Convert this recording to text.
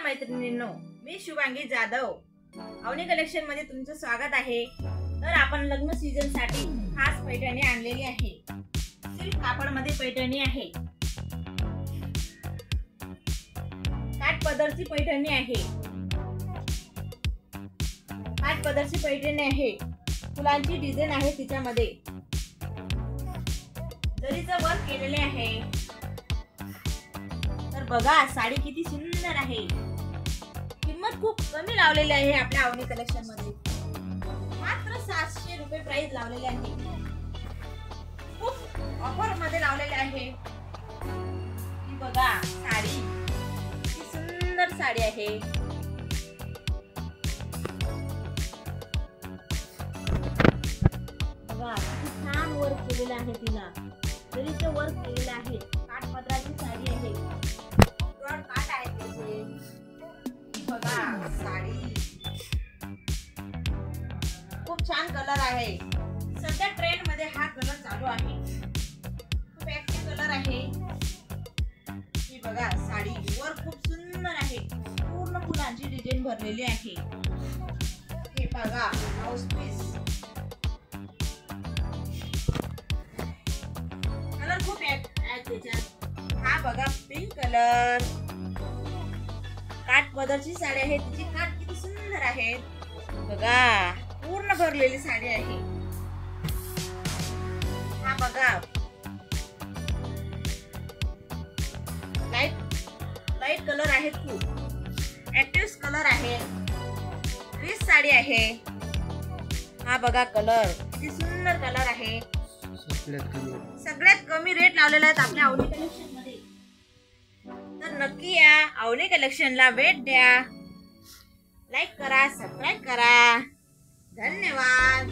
मैत्रिणींनो, मी शुभांगी जाधव अवनी कलेक्शन मध्ये तुमचं स्वागत आहे। तर आपण लग्न सीजन साठी खास पैठणी आणलेली आहे। सिल्क कापड मध्ये पैठणी आहे, काठ पदरची पैठणी आहे, काठ पदरची पैठणी आहे, फुलांची डिझाइन आहे, तिच्यामध्ये जरीचं वर्क केलेले आहे। तर बघा साडी किती सुंदर आहे। किंमत खूप कमी लावलेली आहे आपल्या अवनी कलेक्शन मध्ये, मात्र 700 रुपये प्राइस लावलेले आहे। खूप ऑफर मध्ये लावलेले आहे। ही बघा साडी किती सुंदर साडी आहे। बघा किती छान वर्क केलेलं आहे, तिला जरीचं वर्क केलेलं आहे, काठ पदराची साडी आहे, काठ आहे त्याचे। बघा साडी खूप छान कलर आहे, सध्या ट्रेंड मध्ये हा कलर चालू आहे, खूप ऍक्टिव्ह कलर आहे। ही बघा साडी वर खूप सुंदर आहे, पूर्ण फुलांची डिझाइन भरलेली आहे। हे बघा ब्लाउज पीस, कलर खूप आहे त्याच्यात। हा बघा पिंक कलर, काठ पदरची साडी आहे, तिची काठ किती सुंदर आहे। बघा पूर्ण भरलेली साडी आहे। हा बघा लाईट कलर आहे, खूप ऍक्टिव्ह कलर आहे, रिच साडी आहे। हा बघा कलर किती सुंदर कलर आहे। सगळ्यात कमी रेट लावलेला आहे आपल्या अवनी कलेक्शन मध्ये। तर नक्की या अवनी कलेक्शनला भेट द्या, लाईक करा, सबस्क्राईब करा। धन्यवाद।